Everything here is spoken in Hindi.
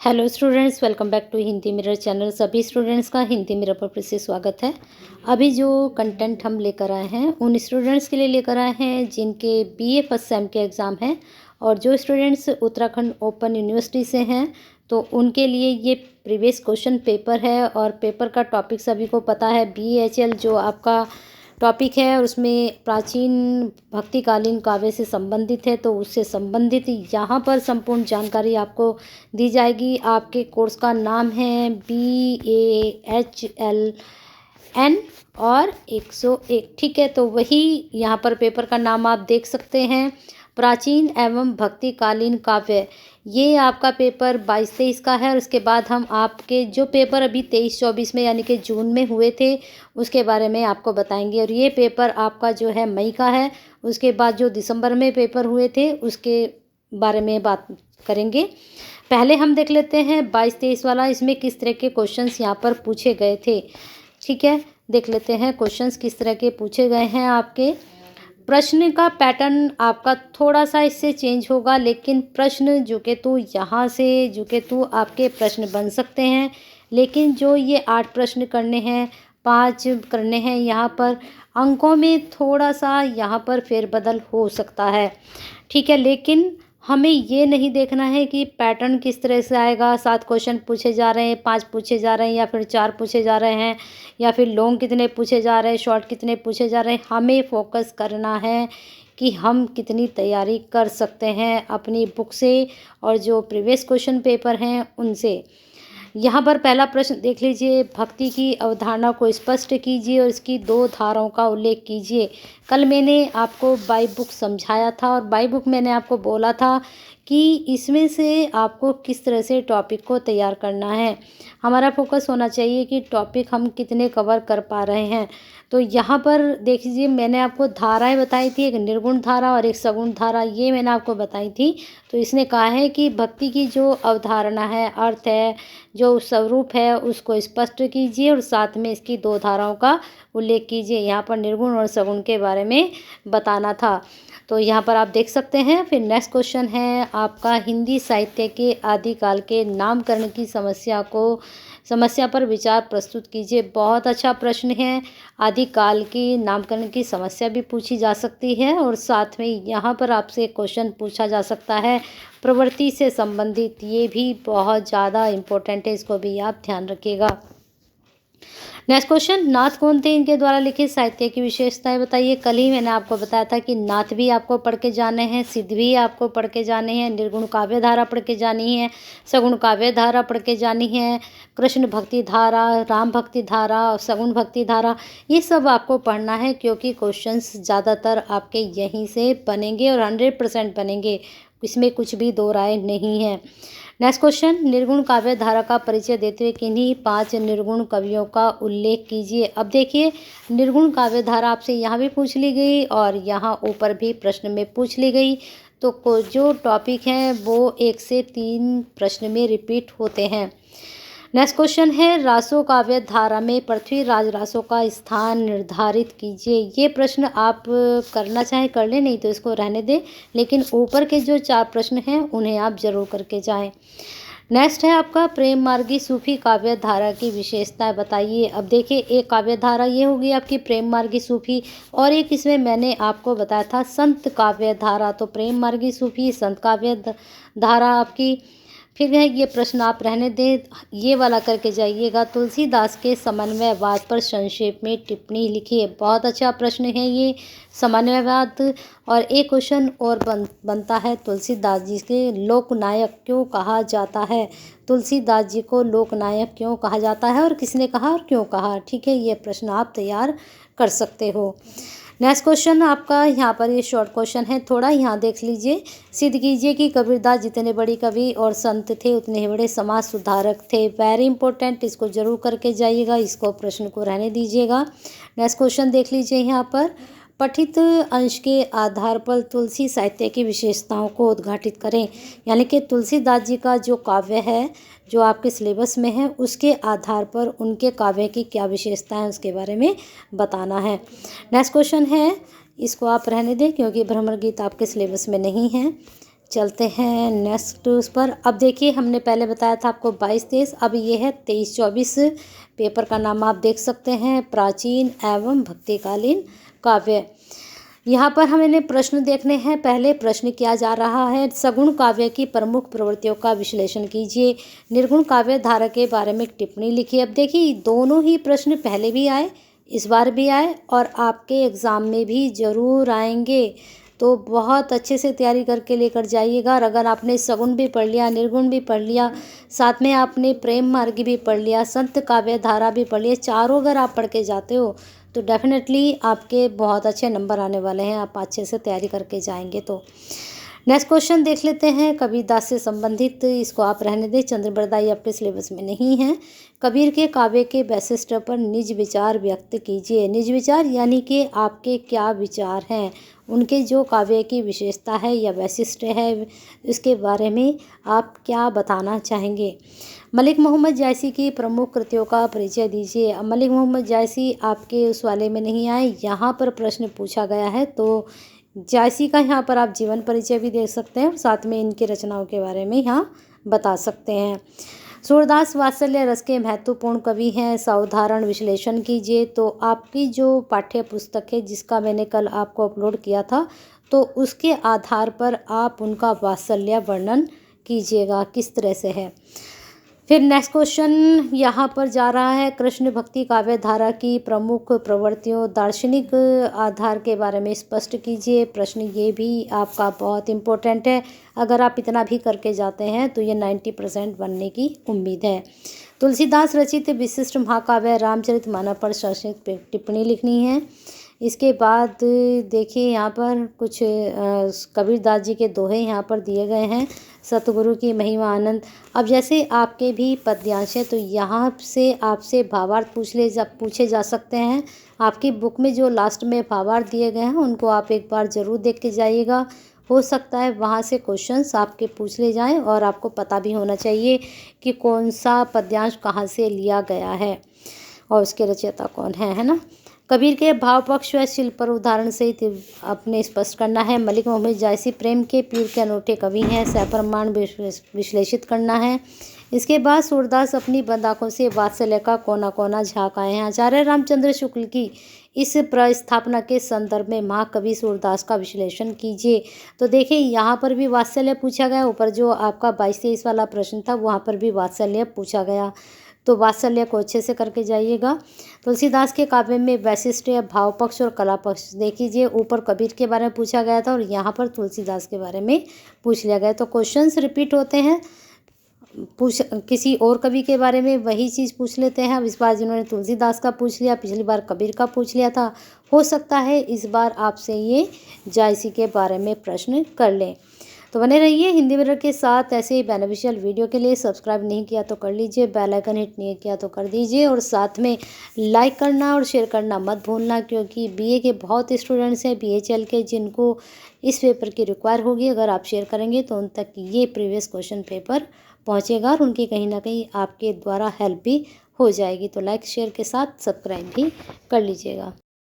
Hello students, welcome back to Hindi mirror channel. सभी स्टूडेंट्स का हिंदी मिरर पर फिर से स्वागत है। अभी जो कंटेंट हम लेकर आए हैं उन स्टूडेंट्स के लिए लेकर आए हैं जिनके बीए फर्स्ट सेम के एग्ज़ाम हैं, और जो स्टूडेंट्स उत्तराखंड ओपन यूनिवर्सिटी से हैं तो उनके लिए ये प्रीवियस क्वेश्चन पेपर है। और पेपर का टॉपिक सभी को पता है, BHL जो आपका टॉपिक है और उसमें प्राचीन भक्तिकालीन काव्य से संबंधित है, तो उससे संबंधित यहाँ पर संपूर्ण जानकारी आपको दी जाएगी। आपके कोर्स का नाम है BAHLN और 101, ठीक है। तो वही यहाँ पर पेपर का नाम आप देख सकते हैं, प्राचीन एवं भक्तिकालीन काव्य। ये आपका पेपर 22-23 का है। और उसके बाद हम आपके जो पेपर अभी 23-24 में यानी कि जून में हुए थे उसके बारे में आपको बताएंगे। और ये पेपर आपका जो है मई का है। उसके बाद जो दिसंबर में पेपर हुए थे उसके बारे में बात करेंगे। पहले हम देख लेते हैं 22-23 वाला, इसमें किस तरह के क्वेश्चंस यहाँ पर पूछे गए थे, ठीक है। देख लेते हैं क्वेश्चंस किस तरह के पूछे गए हैं। आपके प्रश्न का पैटर्न आपका थोड़ा सा इससे चेंज होगा, लेकिन प्रश्न जो कि तो यहाँ से जो कि तो आपके प्रश्न बन सकते हैं। लेकिन जो ये 8 प्रश्न करने हैं, 5 करने हैं, यहाँ पर अंकों में थोड़ा सा यहाँ पर फेरबदल हो सकता है, ठीक है। लेकिन हमें ये नहीं देखना है कि पैटर्न किस तरह से आएगा। 7 क्वेश्चन पूछे जा रहे हैं, 5 पूछे जा रहे हैं या फिर 4 पूछे जा रहे हैं, या फिर लॉन्ग कितने पूछे जा रहे हैं, शॉर्ट कितने पूछे जा रहे हैं। हमें फोकस करना है कि हम कितनी तैयारी कर सकते हैं अपनी बुक से और जो प्रीवियस क्वेश्चन पेपर हैं उनसे। यहाँ पर पहला प्रश्न देख लीजिए, भक्ति की अवधारणा को स्पष्ट कीजिए और इसकी 2 धाराओं का उल्लेख कीजिए। कल मैंने आपको बाई बुक समझाया था और बाई बुक मैंने आपको बोला था कि इसमें से आपको किस तरह से टॉपिक को तैयार करना है। हमारा फोकस होना चाहिए कि टॉपिक हम कितने कवर कर पा रहे हैं। तो यहाँ पर देख लीजिए, मैंने आपको धाराएं बताई थी, एक निर्गुण धारा और एक सगुण धारा, ये मैंने आपको बताई थी। तो इसने कहा है कि भक्ति की जो अवधारणा है, अर्थ है, जो स्वरूप है, उसको स्पष्ट कीजिए और साथ में इसकी 2 धाराओं का उल्लेख कीजिए। यहाँ पर निर्गुण और सगुण के बारे में बताना था। तो यहाँ पर आप देख सकते हैं। फिर नेक्स्ट क्वेश्चन है आपका, हिंदी साहित्य के आदिकाल के नामकरण की समस्या पर विचार प्रस्तुत कीजिए। बहुत अच्छा प्रश्न है। आदिकाल की नामकरण की समस्या भी पूछी जा सकती है और साथ में यहाँ पर आपसे क्वेश्चन पूछा जा सकता है प्रवृत्ति से संबंधित। ये भी बहुत ज़्यादा इम्पोर्टेंट है, इसको भी आप ध्यान रखिएगा। नेक्स्ट क्वेश्चन, नाथ कौन थे, इनके द्वारा लिखित साहित्य की विशेषताएं बताइए। कल ही मैंने आपको बताया था कि नाथ भी आपको पढ़ के जाने हैं, सिद्ध भी आपको पढ़ के जाने हैं, निर्गुण काव्य धारा पढ़ के जानी है, सगुण काव्य धारा पढ़ के जानी है, कृष्ण भक्ति धारा, राम भक्ति धारा, सगुण भक्ति धारा, ये सब आपको पढ़ना है क्योंकि क्वेश्चंस ज़्यादातर आपके यहीं से बनेंगे और 100% बनेंगे, इसमें कुछ भी दो राय नहीं है। नेक्स्ट क्वेश्चन, निर्गुण काव्य धारा का परिचय देते हुए किन्हीं 5 निर्गुण कवियों का उल्लेख कीजिए। अब देखिए, निर्गुण काव्य धारा आपसे यहाँ भी पूछ ली गई और यहाँ ऊपर भी प्रश्न में पूछ ली गई। तो जो टॉपिक हैं वो 1 से 3 प्रश्न में रिपीट होते हैं। नेक्स्ट क्वेश्चन है, रासो काव्य धारा में पृथ्वीराज रासो का स्थान निर्धारित कीजिए। ये प्रश्न आप करना चाहे कर ले, नहीं तो इसको रहने दें, लेकिन ऊपर के जो 4 प्रश्न हैं उन्हें आप जरूर करके जाएं। नेक्स्ट है आपका, प्रेम मार्गी सूफी काव्य धारा की विशेषताएं बताइए। अब देखिए, एक काव्य धारा ये होगी आपकी प्रेम मार्गी सूफी, और एक इसमें मैंने आपको बताया था संत काव्य धारा। तो प्रेम मार्गी सूफी, संत काव्य धारा आपकी। फिर है ये प्रश्न आप रहने दें, ये वाला करके जाइएगा, तुलसीदास के समन्वयवाद पर संक्षेप में टिप्पणी लिखिए। बहुत अच्छा प्रश्न है ये, समन्वयवाद। और एक क्वेश्चन और बनता है, तुलसीदास जी के लोकनायक क्यों कहा जाता है। तुलसीदास जी को लोकनायक क्यों कहा जाता है और किसने कहा और क्यों कहा, ठीक है। ये प्रश्न आप तैयार कर सकते हो। नेक्स्ट क्वेश्चन आपका यहाँ पर ये शॉर्ट क्वेश्चन है, थोड़ा यहाँ देख लीजिए। सिद्ध कीजिए कि कबीरदास जितने बड़े कवि और संत थे उतने ही बड़े समाज सुधारक थे। वेरी इंपॉर्टेंट, इसको जरूर करके जाइएगा, इसको प्रश्न को रहने दीजिएगा। नेक्स्ट क्वेश्चन देख लीजिए यहाँ पर, पठित अंश के आधार पर तुलसी साहित्य की विशेषताओं को उद्घाटित करें। यानी कि तुलसीदास जी का जो काव्य है जो आपके सिलेबस में है उसके आधार पर उनके काव्य की क्या विशेषताएं उसके बारे में बताना है। नेक्स्ट क्वेश्चन है, इसको आप रहने दें क्योंकि भ्रमर गीत आपके सिलेबस में नहीं है, चलते हैं नेक्स्ट उस पर। अब देखिए हमने पहले बताया था आपको 22-23, अब ये है 23-24। पेपर का नाम आप देख सकते हैं, प्राचीन एवं भक्तिकालीन काव्य। यहाँ पर हमें प्रश्न देखने हैं। पहले प्रश्न किया जा रहा है, सगुण काव्य की प्रमुख प्रवृत्तियों का विश्लेषण कीजिए। निर्गुण काव्य धारा के बारे में टिप्पणी लिखिए। अब देखिए दोनों ही प्रश्न पहले भी आए, इस बार भी आए और आपके एग्ज़ाम में भी ज़रूर आएंगे, तो बहुत अच्छे से तैयारी करके लेकर जाइएगा। और अगर आपने सगुण भी पढ़ लिया, निर्गुण भी पढ़ लिया, साथ में आपने प्रेम मार्ग भी पढ़ लिया, संत काव्य धारा भी पढ़ लिया, चारों अगर आप पढ़ के जाते हो तो डेफिनेटली आपके बहुत अच्छे नंबर आने वाले हैं, आप अच्छे से तैयारी करके जाएंगे। तो नेक्स्ट क्वेश्चन देख लेते हैं, कबीरदास से संबंधित, इसको आप रहने दें, चंद्रबरदाई आपके सिलेबस में नहीं है। कबीर के काव्य के वैशिष्ट्य पर निज विचार व्यक्त कीजिए। निज विचार यानी कि आपके क्या विचार हैं, उनके जो काव्य की विशेषता है या वैशिष्ट्य है, इसके बारे में आप क्या बताना चाहेंगे। मलिक मोहम्मद जायसी की प्रमुख कृतियों का परिचय दीजिए। अब मलिक मोहम्मद जायसी आपके उस वाले में नहीं आए, यहाँ पर प्रश्न पूछा गया है, तो जायसी का यहाँ पर आप जीवन परिचय भी देख सकते हैं, साथ में इनकी रचनाओं के बारे में यहाँ बता सकते हैं। सूरदास वात्सल्य रस के महत्वपूर्ण कवि हैं, सावधारण विश्लेषण कीजिए। तो आपकी जो पाठ्य पुस्तक है जिसका मैंने कल आपको अपलोड किया था, तो उसके आधार पर आप उनका वात्सल्य वर्णन कीजिएगा किस तरह से है। फिर नेक्स्ट क्वेश्चन यहाँ पर जा रहा है, कृष्ण भक्ति काव्य धारा की प्रमुख प्रवृत्तियों दार्शनिक आधार के बारे में स्पष्ट कीजिए। प्रश्न ये भी आपका बहुत इम्पोर्टेंट है, अगर आप इतना भी करके जाते हैं तो ये 90% बनने की उम्मीद है। तुलसीदास रचित विशिष्ट महाकाव्य रामचरितमानस पर संक्षिप्त टिप्पणी लिखनी है। इसके बाद देखिए यहाँ पर कुछ कबीरदास जी के दोहे यहाँ पर दिए गए हैं, सतगुरु की महिमा आनंद। अब जैसे आपके भी पद्यांश है तो यहाँ से आपसे भावार्थ पूछे जा सकते हैं। आपकी बुक में जो लास्ट में भावार्थ दिए गए हैं उनको आप एक बार ज़रूर देख के जाइएगा, हो सकता है वहाँ से क्वेश्चंस आपके पूछ ले जाएं और आपको पता भी होना चाहिए कि कौन सा पद्यांश कहाँ से लिया गया है और उसके रचयिता कौन है ना। कबीर के भाव पक्ष व शिल्प पर उदाहरण सहित अपने स्पष्ट करना है। मलिक मोहम्मद जायसी प्रेम के पीर के अनूठे कवि हैं, सप्रमाण विश्लेषित करना है। इसके बाद सूरदास अपनी बंद आँखों से वात्सल्य का कोना कोना झाँक आए हैं। आचार्य रामचंद्र शुक्ल की इस प्रस्थापना के संदर्भ में महाकवि सूरदास का विश्लेषण कीजिए। तो देखिए यहाँ पर भी वात्सल्य पूछा गया, ऊपर जो आपका 22-23 वाला प्रश्न था वहाँ पर भी वात्सल्य पूछा गया, तो वात्सल्य को अच्छे से करके जाइएगा। तुलसीदास के काव्य में वैशिष्ट्य, भाव पक्ष और कला पक्ष देख लीजिए। ऊपर कबीर के बारे में पूछा गया था और यहाँ पर तुलसीदास के बारे में पूछ लिया गया, तो क्वेश्चंस रिपीट होते हैं, किसी और कवि के बारे में वही चीज़ पूछ लेते हैं। अब इस बार जिन्होंने तुलसीदास का पूछ लिया, पिछली बार कबीर का पूछ लिया था, हो सकता है इस बार आपसे ये जायसी के बारे में प्रश्न कर लें। तो बने रहिए हिंदी मिरर के साथ। ऐसे ही बेनिफिशियल वीडियो के लिए सब्सक्राइब नहीं किया तो कर लीजिए, बेल आइकन हिट नहीं किया तो कर दीजिए, और साथ में लाइक करना और शेयर करना मत भूलना, क्योंकि बीए के बहुत स्टूडेंट्स हैं BHL के जिनको इस पेपर की रिक्वायर होगी। अगर आप शेयर करेंगे तो उन तक ये प्रीवियस क्वेश्चन पेपर पहुँचेगा और उनकी कहीं ना कहीं आपके द्वारा हेल्प भी हो जाएगी। तो लाइक शेयर के साथ सब्सक्राइब भी कर लीजिएगा।